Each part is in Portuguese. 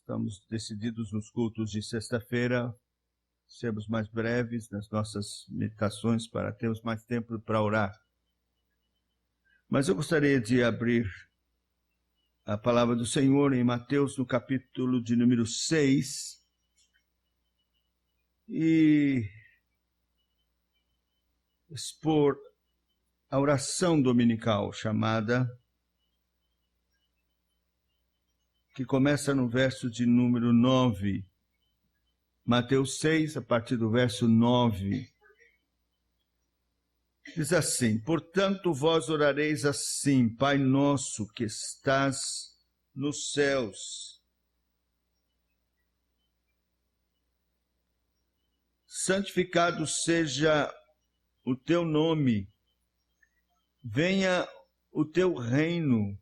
estamos decididos nos cultos de sexta-feira, sermos mais breves nas nossas meditações para termos mais tempo para orar. Mas eu gostaria de abrir a palavra do Senhor em Mateus, no capítulo de número 6, e expor a oração dominical chamada, que começa no verso de número 9. Mateus 6, a partir do verso 9. Diz assim: portanto, vós orareis assim: Pai nosso que estás nos céus, santificado seja o teu nome, venha o teu reino,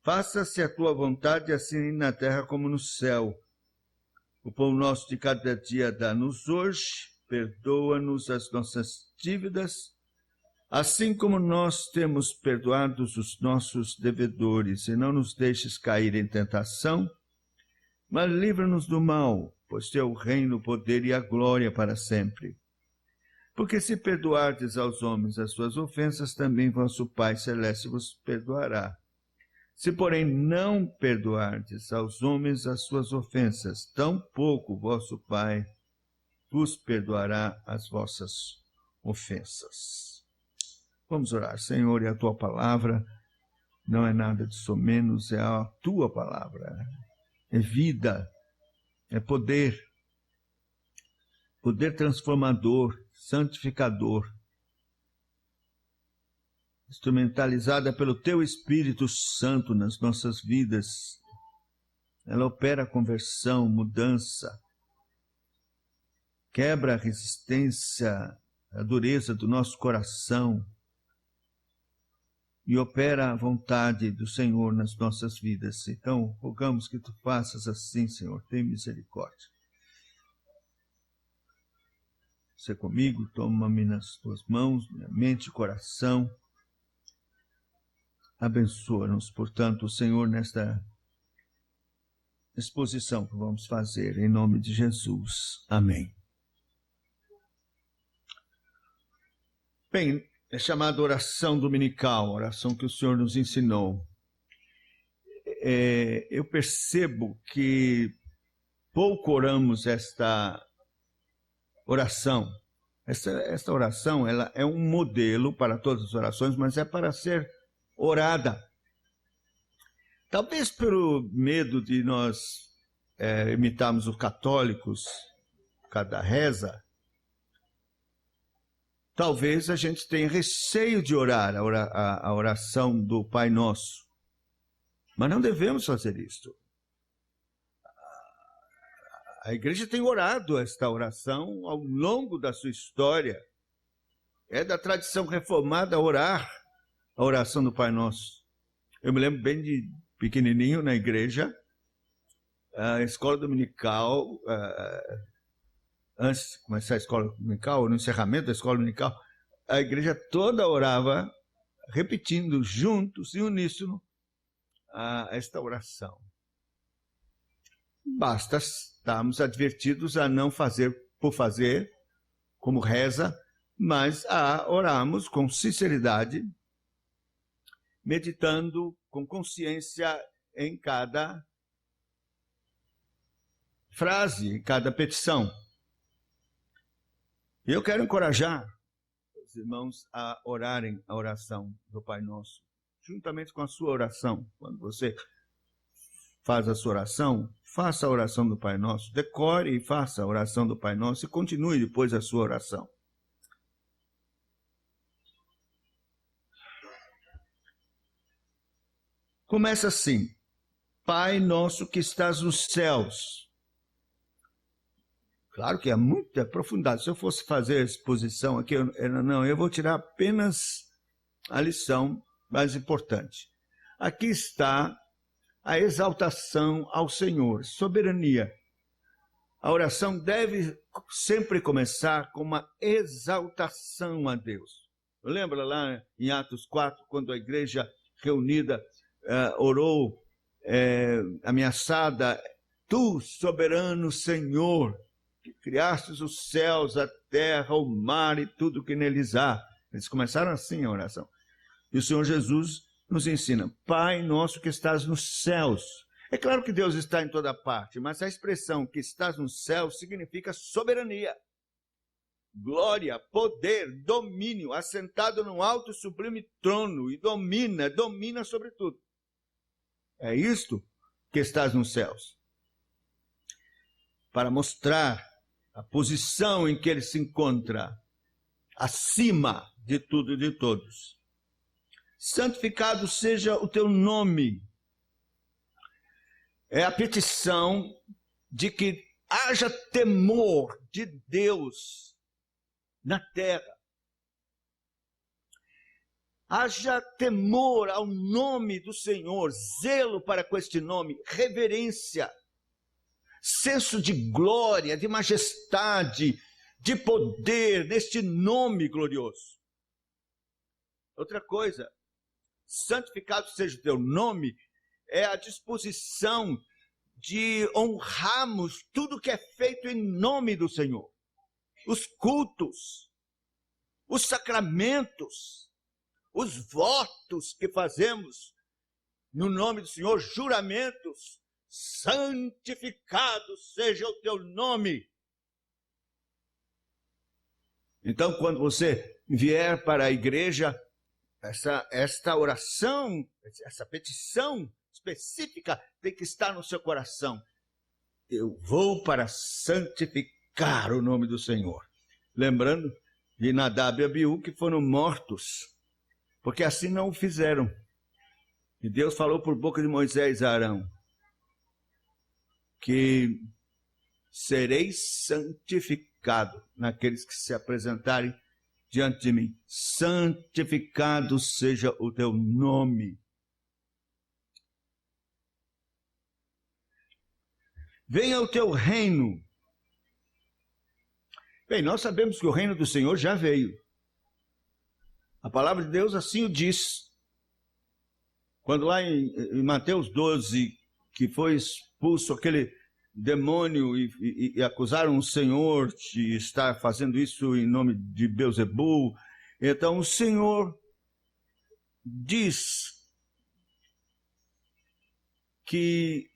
faça-se a tua vontade, assim na terra como no céu. O pão nosso de cada dia dá-nos hoje, perdoa-nos as nossas dívidas, assim como nós temos perdoados os nossos devedores, e não nos deixes cair em tentação, mas livra-nos do mal, pois teu reino, o poder e a glória para sempre. Porque se perdoardes aos homens as suas ofensas, também vosso Pai Celeste vos perdoará. Se, porém, não perdoardes aos homens as suas ofensas, tampouco vosso Pai vos perdoará as vossas ofensas. Vamos orar. Senhor, e a tua palavra não é nada de somenos, é a tua palavra. É vida, é poder, poder transformador, santificador, instrumentalizada pelo teu Espírito Santo nas nossas vidas. Ela opera conversão, mudança, quebra a resistência, a dureza do nosso coração e opera a vontade do Senhor nas nossas vidas. Então, rogamos que tu faças assim, Senhor, tem misericórdia. Você comigo, toma-me nas tuas mãos, minha mente e coração. Abençoa-nos, portanto, Senhor, nesta exposição que vamos fazer, em nome de Jesus. Amém. Bem, é chamada oração dominical, oração que o Senhor nos ensinou. Eu percebo que pouco oramos esta oração. Esta oração, ela é um modelo para todas as orações, mas é para ser orada. Talvez pelo medo de nós imitarmos os católicos, cada reza, talvez a gente tenha receio de orar a oração do Pai Nosso. Mas não devemos fazer isto. A igreja tem orado esta oração ao longo da sua história. É da tradição reformada orar a oração do Pai Nosso. Eu me lembro bem de pequenininho na igreja, a escola dominical, antes de começar a escola dominical, no encerramento da escola dominical, a igreja toda orava, repetindo juntos, em uníssono, esta oração. Basta estarmos advertidos a não fazer por fazer, como reza, mas a orarmos com sinceridade, meditando com consciência em cada frase, em cada petição. E eu quero encorajar os irmãos a orarem a oração do Pai Nosso, juntamente com a sua oração. Quando você faz a sua oração, faça a oração do Pai Nosso, decore e faça a oração do Pai Nosso e continue depois a sua oração. Começa assim: Pai nosso que estás nos céus. Claro que é muito aprofundado. Se eu fosse fazer a exposição aqui, eu vou tirar apenas a lição mais importante. Aqui está a exaltação ao Senhor, soberania. A oração deve sempre começar com uma exaltação a Deus. Lembra lá em Atos 4, quando a igreja reunida orou ameaçada. Tu, soberano Senhor, que criastes os céus, a terra, o mar e tudo que neles há. Eles começaram assim a oração. E o Senhor Jesus nos ensina: Pai nosso que estás nos céus. É claro que Deus está em toda parte, mas a expressão que estás nos céus significa soberania, glória, poder, domínio, assentado num alto e sublime trono, e domina sobre tudo. É isto que estás nos céus. Para mostrar a posição em que ele se encontra, acima de tudo e de todos. Santificado seja o teu nome. É a petição de que haja temor de Deus na terra. Haja temor ao nome do Senhor, zelo para com este nome, reverência, senso de glória, de majestade, de poder neste nome glorioso. Outra coisa, santificado seja o teu nome, é a disposição de honrarmos tudo que é feito em nome do Senhor. Os cultos, os sacramentos, os votos que fazemos no nome do Senhor, juramentos, santificado seja o teu nome. Então, quando você vier para a igreja, esta oração, essa petição específica tem que estar no seu coração. Eu vou para santificar o nome do Senhor. Lembrando de Nadab e Abiú, que foram mortos, porque assim não o fizeram. E Deus falou por boca de Moisés a Arão, que sereis santificado naqueles que se apresentarem diante de mim. Santificado seja o teu nome. Venha o teu reino. Bem, nós sabemos que o reino do Senhor já veio. A palavra de Deus assim o diz. Quando lá em Mateus 12, que foi expulso aquele demônio e acusaram o Senhor de estar fazendo isso em nome de Belzebu, então o Senhor diz que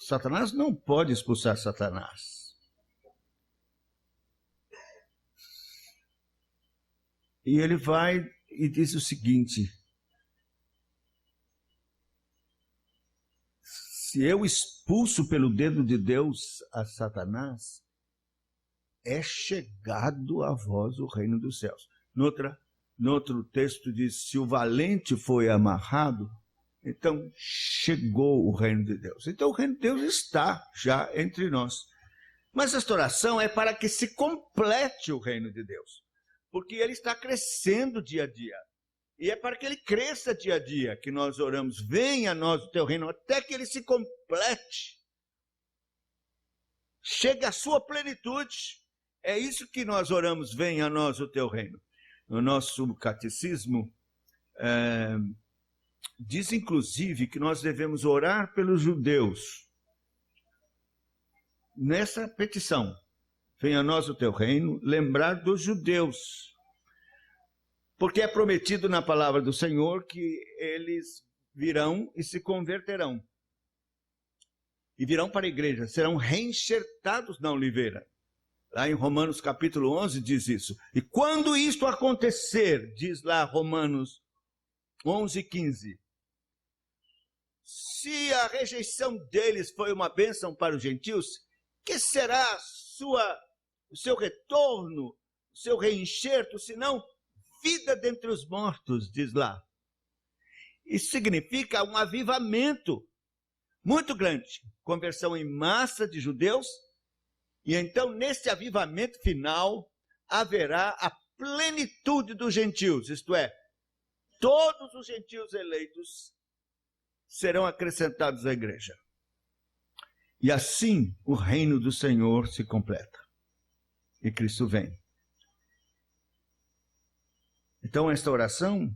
Satanás não pode expulsar Satanás. E ele vai e diz o seguinte: se eu expulso pelo dedo de Deus a Satanás, é chegado a vós o reino dos céus. No outro texto diz: se o valente foi amarrado, então chegou o reino de Deus. Então o reino de Deus está já entre nós. Mas esta oração é para que se complete o reino de Deus, porque ele está crescendo dia a dia. E é para que ele cresça dia a dia que nós oramos: venha a nós o teu reino, até que ele se complete. Chega à sua plenitude. É isso que nós oramos: venha a nós o teu reino. No nosso catecismo, diz inclusive que nós devemos orar pelos judeus. Nessa petição: venha a nós o teu reino, lembrar dos judeus. Porque é prometido na palavra do Senhor que eles virão e se converterão. E virão para a igreja, serão reenxertados na oliveira. Lá em Romanos capítulo 11 diz isso. E quando isto acontecer, diz lá Romanos 11:15, se a rejeição deles foi uma bênção para os gentios, que será o seu retorno, o seu reenxerto, senão vida dentre os mortos, diz lá. Isso significa um avivamento muito grande, conversão em massa de judeus, e então nesse avivamento final haverá a plenitude dos gentios, isto é, todos os gentios eleitos serão acrescentados à igreja. E assim o reino do Senhor se completa. E Cristo vem. Então, esta oração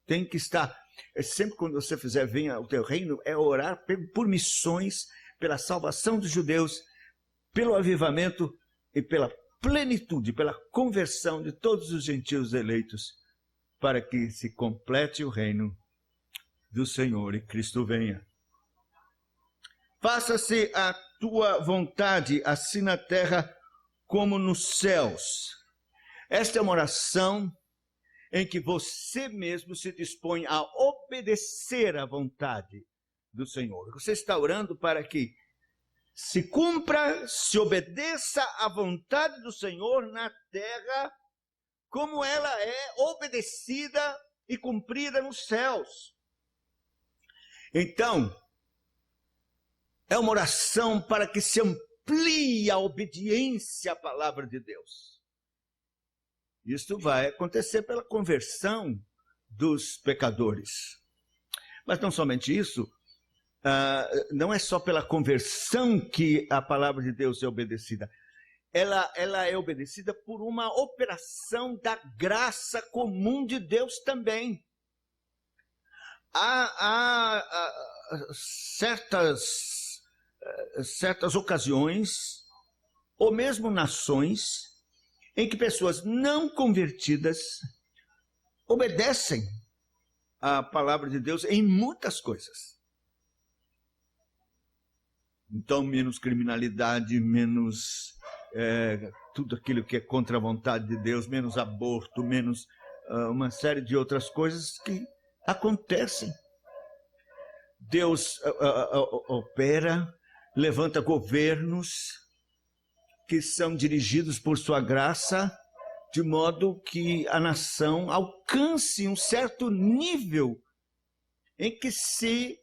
tem que estar, sempre quando você fizer venha o teu reino, é orar por missões, pela salvação dos judeus, pelo avivamento e pela plenitude, pela conversão de todos os gentios eleitos, para que se complete o reino do Senhor e Cristo venha. Faça-se a tua vontade, assim na terra como nos céus. Esta é uma oração em que você mesmo se dispõe a obedecer à vontade do Senhor. Você está orando para que se cumpra, se obedeça à vontade do Senhor na terra, como ela é obedecida e cumprida nos céus. Então, é uma oração para que se amplie a obediência à palavra de Deus. Isto vai acontecer pela conversão dos pecadores. Mas não somente isso, não é só pela conversão que a palavra de Deus é obedecida. Ela é obedecida por uma operação da graça comum de Deus também. Há certas ocasiões, ou mesmo nações, em que pessoas não convertidas obedecem à palavra de Deus em muitas coisas. Então, menos criminalidade, menos tudo aquilo que é contra a vontade de Deus, menos aborto, menos uma série de outras coisas que acontecem. Deus opera, levanta governos que são dirigidos por sua graça, de modo que a nação alcance um certo nível em que se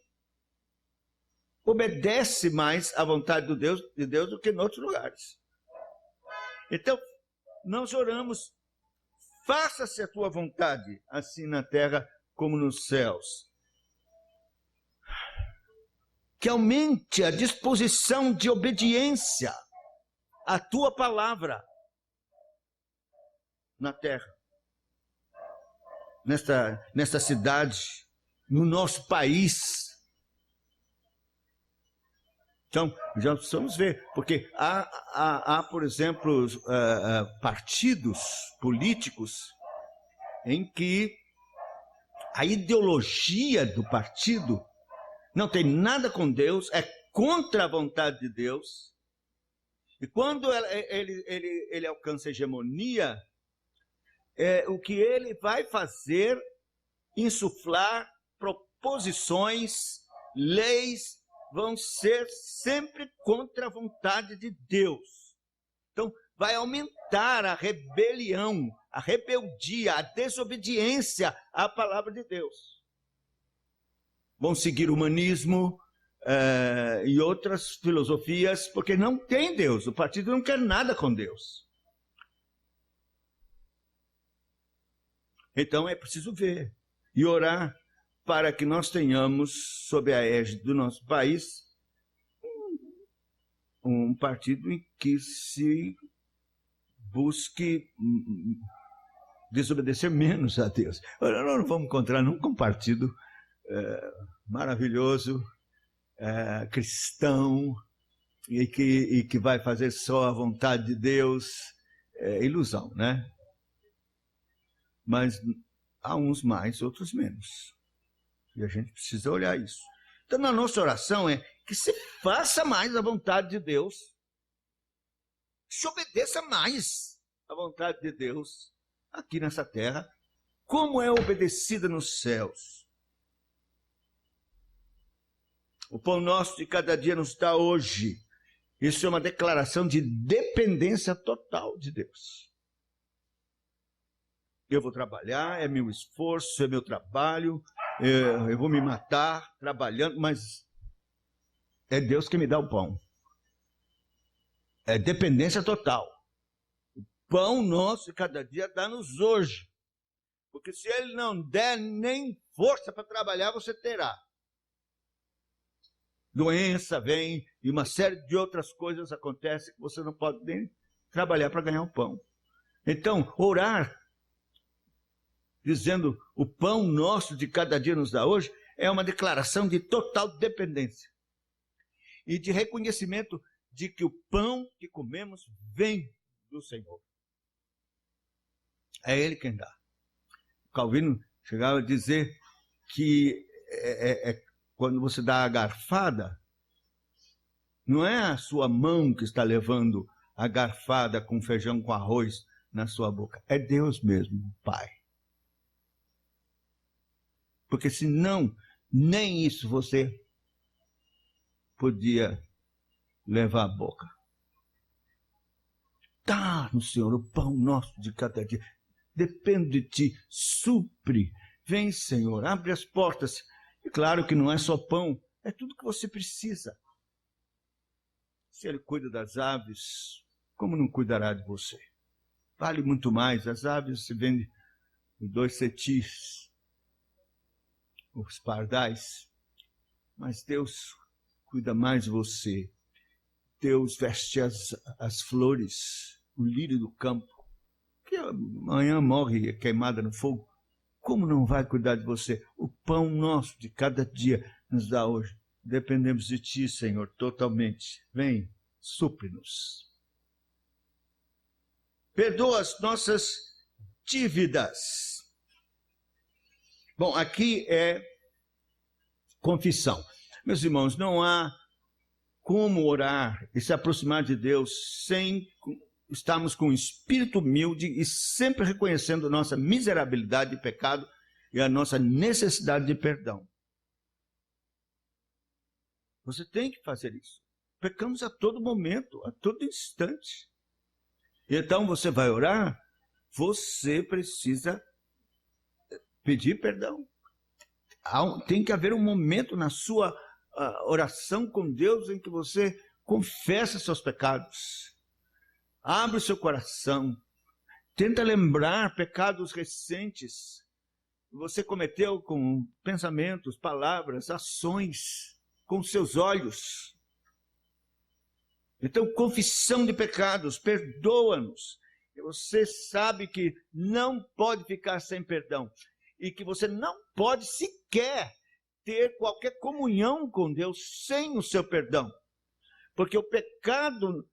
obedece mais à vontade de Deus do que em outros lugares. Então, nós oramos, faça-se a tua vontade, assim na terra como nos céus. Que aumente a disposição de obediência à tua palavra na terra, nesta cidade, no nosso país. Então, já precisamos ver, porque há por exemplo, partidos políticos em que a ideologia do partido não tem nada com Deus, é contra a vontade de Deus. E quando ele alcança a hegemonia, o que ele vai fazer, insuflar proposições, leis, vão ser sempre contra a vontade de Deus. Então, vai aumentar a rebelião, a rebeldia, a desobediência à palavra de Deus. Vão seguir o humanismo e outras filosofias, porque não tem Deus. O partido não quer nada com Deus. Então é preciso ver e orar para que nós tenhamos, sob a égide do nosso país, um partido em que se busque desobedecer menos a Deus. Nós não vamos encontrar nunca um partido maravilhoso, cristão, e que vai fazer só a vontade de Deus. É ilusão, né? Mas há uns mais, outros menos. E a gente precisa olhar isso. Então, a nossa oração é que se faça mais a vontade de Deus, se obedeça mais a vontade de Deus aqui nessa terra, como é obedecida nos céus. O pão nosso de cada dia nos dá hoje. Isso é uma declaração de dependência total de Deus. Eu vou trabalhar, é meu esforço, é meu trabalho, eu vou me matar trabalhando, mas é Deus que me dá o pão. É dependência total. O pão nosso de cada dia dá-nos hoje. Porque se ele não der nem força para trabalhar, você terá. Doença vem e uma série de outras coisas acontecem que você não pode nem trabalhar para ganhar o pão. Então, orar dizendo o pão nosso de cada dia nos dá hoje, é uma declaração de total dependência e de reconhecimento de que o pão que comemos vem do Senhor. É Ele quem dá. Calvino chegava a dizer que quando você dá a garfada, não é a sua mão que está levando a garfada com feijão com arroz na sua boca. É Deus mesmo, Pai. Porque senão, nem isso você podia levar à boca. Dá no Senhor o pão nosso de cada dia. Depende de ti, supre. Vem, Senhor, abre as portas. E claro que não é só pão, é tudo que você precisa. Se Ele cuida das aves, como não cuidará de você? Vale muito mais. As aves se vendem em 2 cetis, os pardais, mas Deus cuida mais de você. Deus veste as flores, o lírio do campo, que amanhã morre queimada no fogo. Como não vai cuidar de você? O pão nosso de cada dia nos dá hoje. Dependemos de ti, Senhor, totalmente. Vem, supre-nos. Perdoa as nossas dívidas. Bom, aqui é confissão. Meus irmãos, não há como orar e se aproximar de Deus sem estarmos com um espírito humilde e sempre reconhecendo nossa miserabilidade e pecado e a nossa necessidade de perdão. Você tem que fazer isso. Pecamos a todo momento, a todo instante. E então você vai orar, você precisa pedir perdão. Tem que haver um momento na sua oração com Deus em que você confessa seus pecados. Abre o seu coração. Tenta lembrar pecados recentes que você cometeu com pensamentos, palavras, ações, com seus olhos. Então, confissão de pecados, perdoa-nos. Você sabe que não pode ficar sem perdão e que você não pode sequer ter qualquer comunhão com Deus sem o seu perdão. Porque o pecado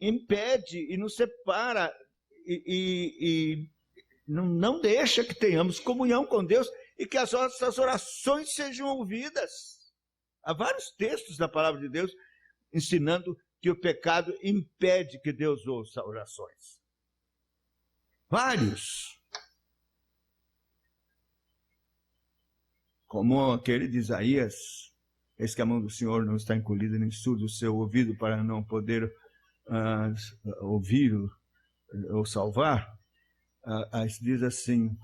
impede e nos separa e não deixa que tenhamos comunhão com Deus e que as nossas orações sejam ouvidas. Há vários textos da palavra de Deus ensinando que o pecado impede que Deus ouça orações. Vários. Como aquele de Isaías, eis que a mão do Senhor não está encolhida, nem surdo o seu ouvido para não poder ouvir ou salvar. Diz assim,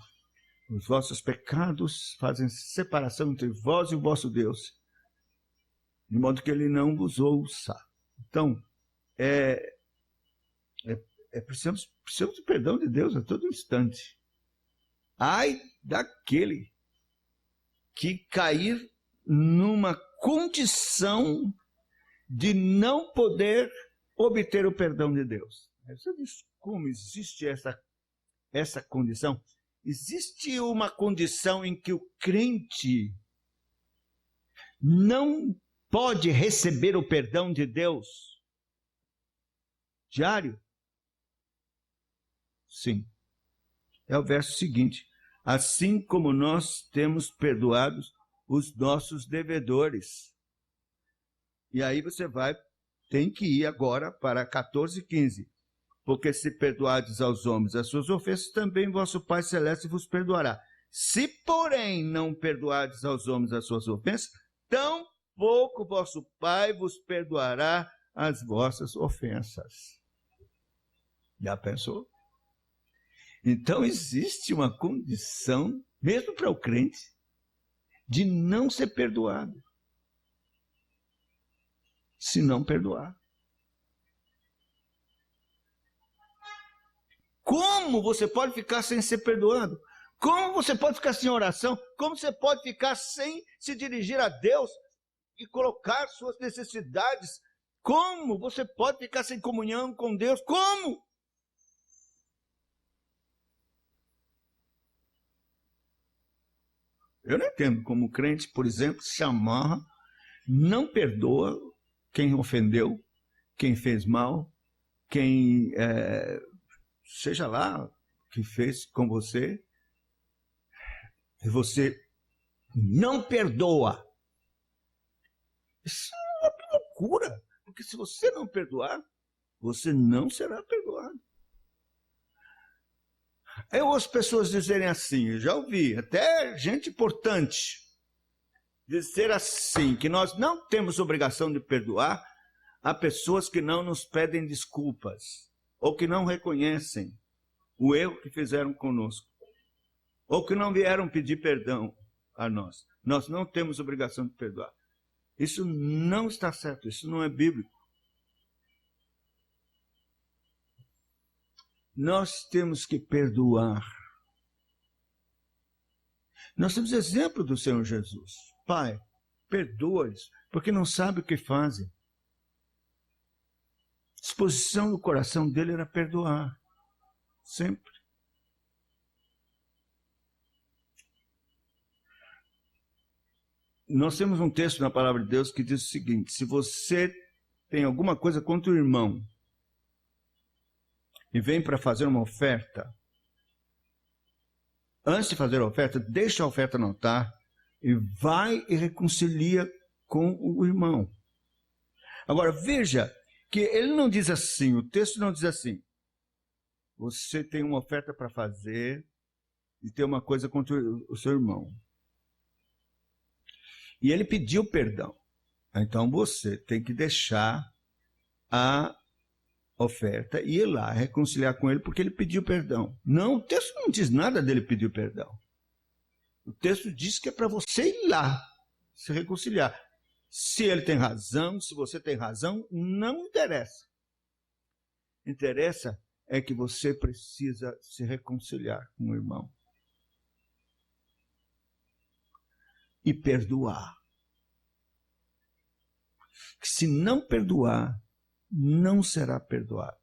os vossos pecados fazem separação entre vós e o vosso Deus, de modo que Ele não vos ouça. Então, precisamos do perdão de Deus a todo instante. Ai daquele que cair numa condição de não poder obter o perdão de Deus. Você diz, como existe essa condição? Existe uma condição em que o crente não pode receber o perdão de Deus diário? Sim. É o verso seguinte. Assim como nós temos perdoados os nossos devedores. E aí você tem que ir agora para 14:15. Porque se perdoardes aos homens as suas ofensas, também vosso Pai Celeste vos perdoará. Se, porém, não perdoardes aos homens as suas ofensas, tampouco vosso Pai vos perdoará as vossas ofensas. Já pensou? Então existe uma condição, mesmo para o crente, de não ser perdoado. Se não perdoar. Como você pode ficar sem ser perdoado? Como você pode ficar sem oração? Como você pode ficar sem se dirigir a Deus e colocar suas necessidades? Como você pode ficar sem comunhão com Deus? Como? Eu não entendo como o crente, por exemplo, se amarra, não perdoa quem ofendeu, quem fez mal, quem, seja lá, que fez com você, e você não perdoa. Isso é uma loucura, porque se você não perdoar, você não será perdoado. Eu ouço pessoas dizerem assim, eu já ouvi, até gente importante, dizer assim, que nós não temos obrigação de perdoar a pessoas que não nos pedem desculpas, ou que não reconhecem o erro que fizeram conosco, ou que não vieram pedir perdão a nós. Nós não temos obrigação de perdoar. Isso não está certo, isso não é bíblico. Nós temos que perdoar. Nós temos exemplo do Senhor Jesus. Pai, perdoa-lhes, porque não sabem o que fazem. A disposição do coração dele era perdoar. Sempre. Nós temos um texto na palavra de Deus que diz o seguinte: se você tem alguma coisa contra o irmão e vem para fazer uma oferta, antes de fazer a oferta, deixa a oferta no altar e vai e reconcilia com o irmão. Agora, veja que ele não diz assim, o texto não diz assim: você tem uma oferta para fazer e tem uma coisa contra o seu irmão. E ele pediu perdão. Então você tem que deixar a oferta e ir lá reconciliar com ele porque ele pediu perdão. Não, o texto não diz nada dele pedir perdão. O texto diz que é para você ir lá se reconciliar. Se ele tem razão, se você tem razão, não interessa. Interessa é que você precisa se reconciliar com o irmão. E perdoar. Se não perdoar, não será perdoado.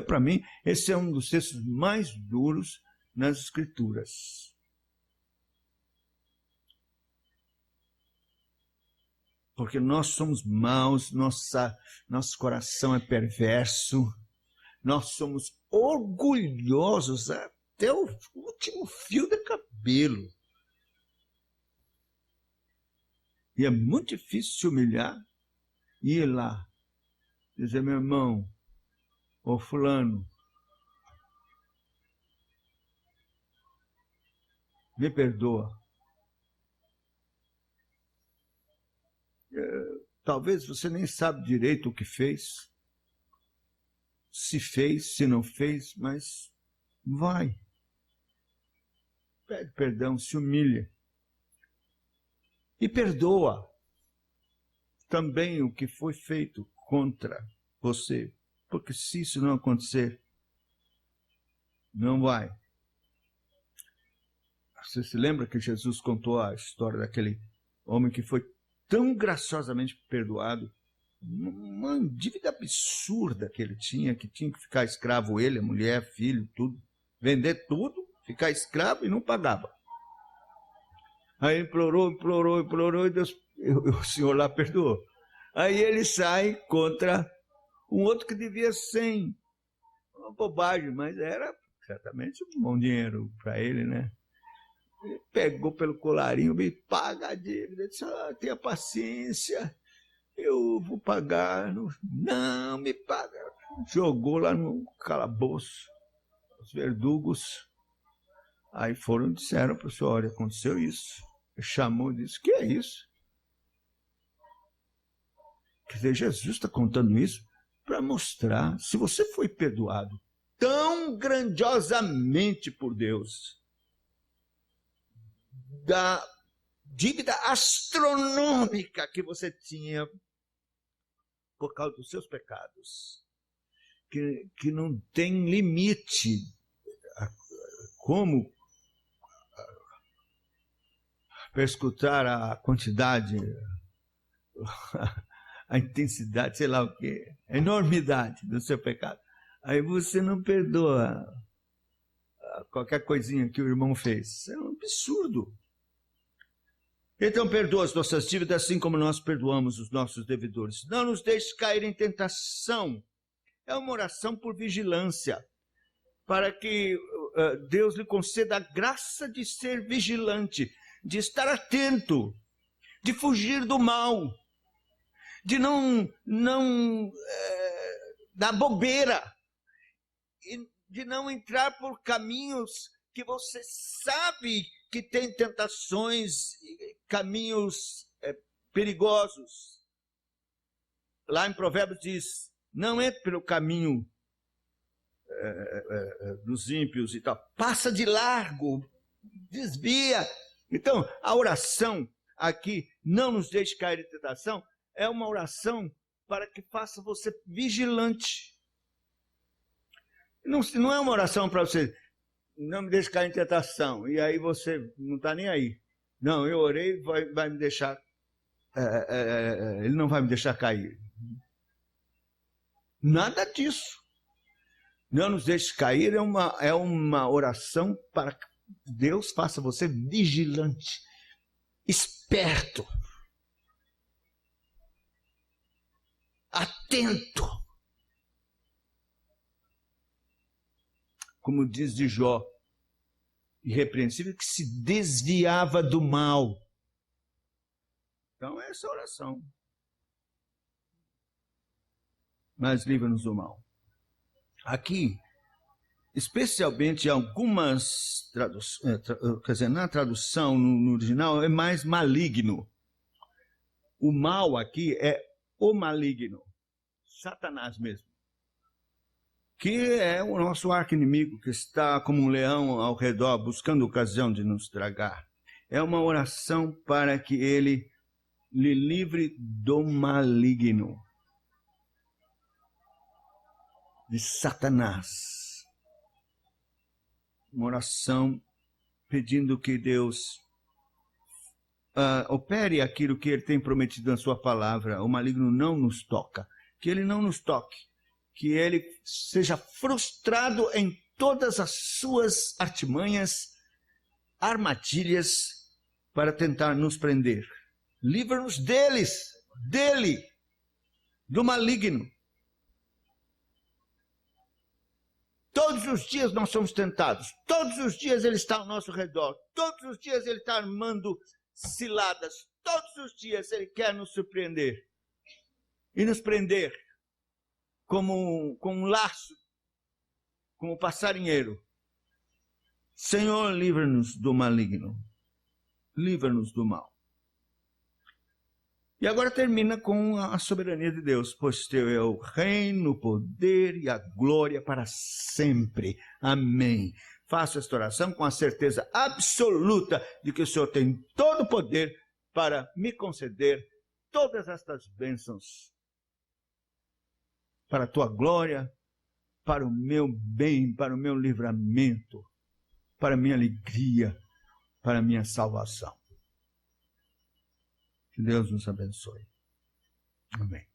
Para mim, esse é um dos textos mais duros nas Escrituras. Porque nós somos maus, nosso coração é perverso, nós somos orgulhosos até o último fio de cabelo. E é muito difícil se humilhar e ir lá, dizer: meu irmão, ô fulano, me perdoa. Talvez você nem sabe direito o que fez, se não fez, mas vai. Pede perdão, se humilha. E perdoa também o que foi feito contra você. Porque se isso não acontecer, não vai. Você se lembra que Jesus contou a história daquele homem que foi tão graciosamente perdoado? Uma dívida absurda que ele tinha que ficar escravo ele, a mulher, filho, tudo. Vender tudo, ficar escravo e não pagava. Aí implorou, e Deus, o Senhor lá perdoou. Aí ele sai contra um outro que devia 100. Uma bobagem, mas era certamente um bom dinheiro para ele, né? Ele pegou pelo colarinho, me paga a dívida. Ele disse: tenha paciência, eu vou pagar. Não, me paga. Jogou lá no calabouço. Os verdugos aí foram e disseram para o senhor: olha, aconteceu isso. Ele chamou e disse: que é isso? Quer dizer, Jesus está contando isso para mostrar, se você foi perdoado tão grandiosamente por Deus, da dívida astronômica que você tinha por causa dos seus pecados, que não tem limite, como perscrutar a quantidade, a intensidade, sei lá o que, a enormidade do seu pecado. Aí você não perdoa qualquer coisinha que o irmão fez. É um absurdo. Então perdoa as nossas dívidas, assim como nós perdoamos os nossos devedores. Não nos deixe cair em tentação. É uma oração por vigilância, para que Deus lhe conceda a graça de ser vigilante, de estar atento, de fugir do mal, de não dar bobeira, e de não entrar por caminhos que você sabe que tem tentações, caminhos perigosos. Lá em Provérbios diz, não entre pelo caminho dos ímpios e tal, passa de largo, desvia. Então, a oração aqui, não nos deixe cair em tentação, é uma oração para que faça você vigilante. Não é uma oração para você, não me deixe cair em tentação, e aí você não está nem aí. Não, eu orei, vai me deixar, ele não vai me deixar cair. Nada disso. Não nos deixe cair é uma oração para que Deus faça você vigilante, esperto, atento. Como diz de Jó, irrepreensível, que se desviava do mal. Então, essa é a oração. Mas livra-nos do mal. Aqui, especialmente em algumas traduções, quer dizer, na tradução, no original, é mais maligno. O mal aqui é o maligno, Satanás mesmo, que é o nosso arqui-inimigo, que está como um leão ao redor, buscando ocasião de nos tragar. É uma oração para que ele lhe livre do maligno, de Satanás. Uma oração pedindo que Deus opere aquilo que ele tem prometido na sua palavra. O maligno não nos toca, que ele não nos toque, que ele seja frustrado em todas as suas artimanhas, armadilhas para tentar nos prender. Livra-nos dele, do maligno. Todos os dias nós somos tentados, todos os dias ele está ao nosso redor, todos os dias ele está armando ciladas, todos os dias ele quer nos surpreender e nos prender como um laço, como passarinheiro. Senhor, livra-nos do maligno, livra-nos do mal. E agora termina com a soberania de Deus, pois teu é o reino, o poder e a glória para sempre. Amém. Faço esta oração com a certeza absoluta de que o Senhor tem todo o poder para me conceder todas estas bênçãos, para a tua glória, para o meu bem, para o meu livramento, para a minha alegria, para a minha salvação. Que Deus nos abençoe. Amém.